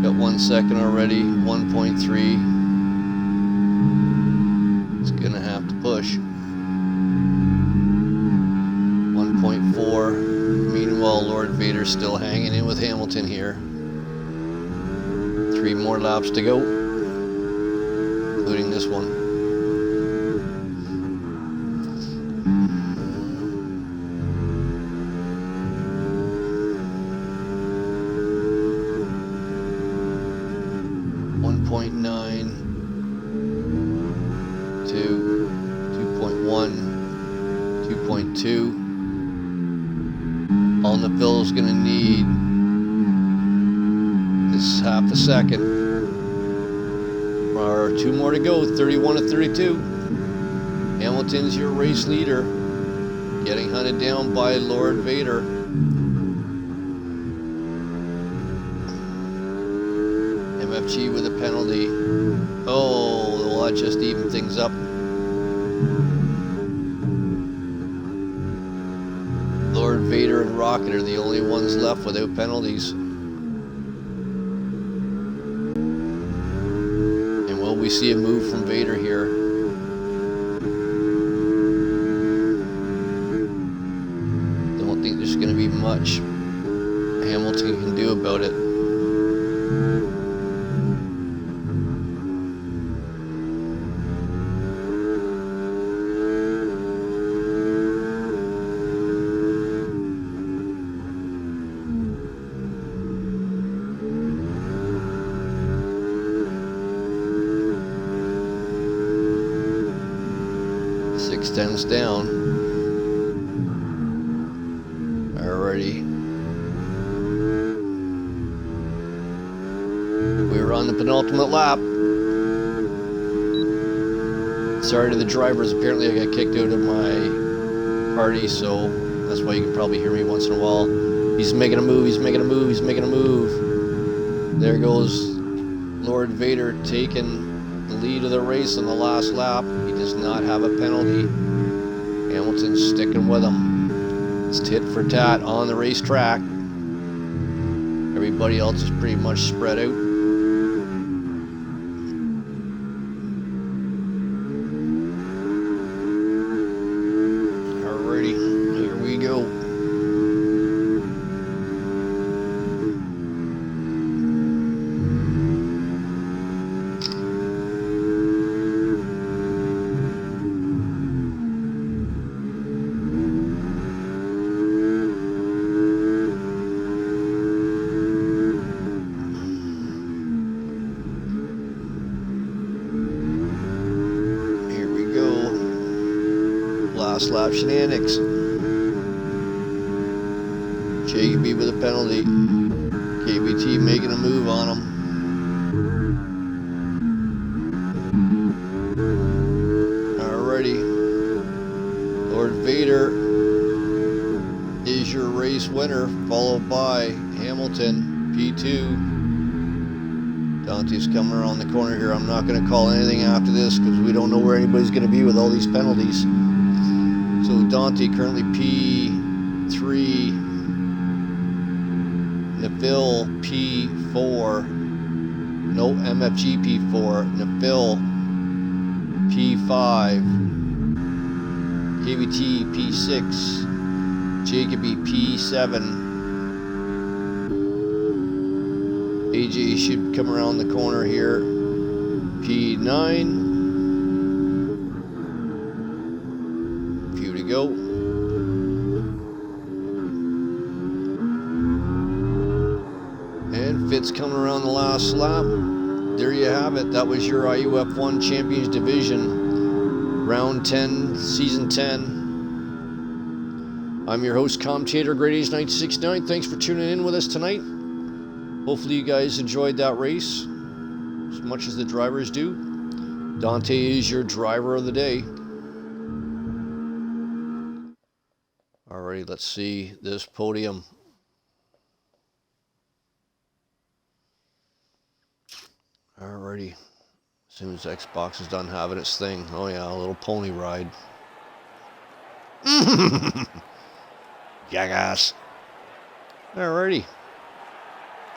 Got 1 second already, 1.3. It's gonna have to push. 1.4. Meanwhile, Lord Vader's still hanging in with Hamilton here. 3 more laps to go, including this one. All Phil's gonna need is half a second. Or 2 more to go, 31 to 32. Hamilton's your race leader, getting hunted down by Lord Vader. MFG with a penalty. Oh, well, that just evened things up. Lord Vader and Rocket are the only ones left without penalties. And will we see a move from Vader here? Don't think there's going to be much Hamilton can do about it. S10's down. Alrighty. We're on the penultimate lap. Sorry to the drivers, apparently I got kicked out of my party, so that's why you can probably hear me once in a while. He's making a move, he's making a move, he's making a move. There goes Lord Vader taking the lead of the race on the last lap. He does not have a penalty. Hamilton's sticking with him. It's tit for tat on the racetrack. Everybody else is pretty much spread out. Alrighty, here we go. Last lap shenanigans. JB with a penalty. KBT making a move on him. Alrighty. Lord Vader is your race winner, followed by Hamilton, P2. Dante's coming around the corner here. I'm not going to call anything after this because we don't know where anybody's going to be with all these penalties. So Dante currently P3, Neville P4, no MFG P4, Neville P5, KBT P6, Jacoby P7. AJ should come around the corner here. P9. Few to go. And Fitz coming around the last lap. There you have it. That was your IUF1 Champions Division, Round 10, Season 10. I'm your host, commentator, GREATACE1969. Thanks for tuning in with us tonight. Hopefully you guys enjoyed that race as much as the drivers do. Dante is your driver of the day. Alrighty, let's see this podium. Alrighty, as soon as Xbox is done having its thing. Oh yeah, a little pony ride. Jackass. Alrighty.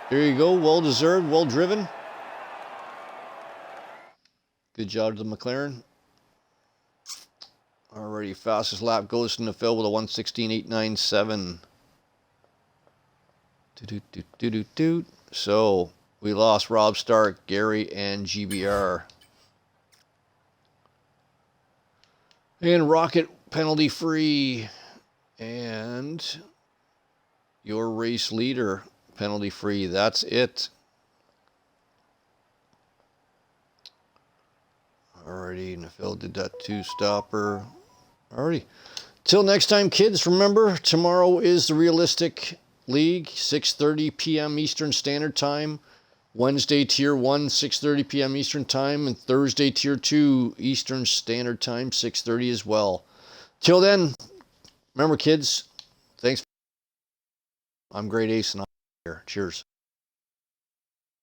There you go, well deserved, well driven. Good job to the McLaren. Alrighty, fastest lap goes in the field with a 1:16.897. So we lost Rob Stark, Gary, and GBR. And Rocket penalty free. And your race leader penalty free. That's it. Alrighty, Nafil did that two-stopper. Alrighty. Till next time, kids, remember, tomorrow is the Realistic League, 6:30 p.m. Eastern Standard Time. Wednesday, Tier 1, 6:30 p.m. Eastern Time. And Thursday, Tier 2, Eastern Standard Time, 6:30 as well. Till then, remember, kids, thanks. I'm Great Ace, and I'm here. Cheers.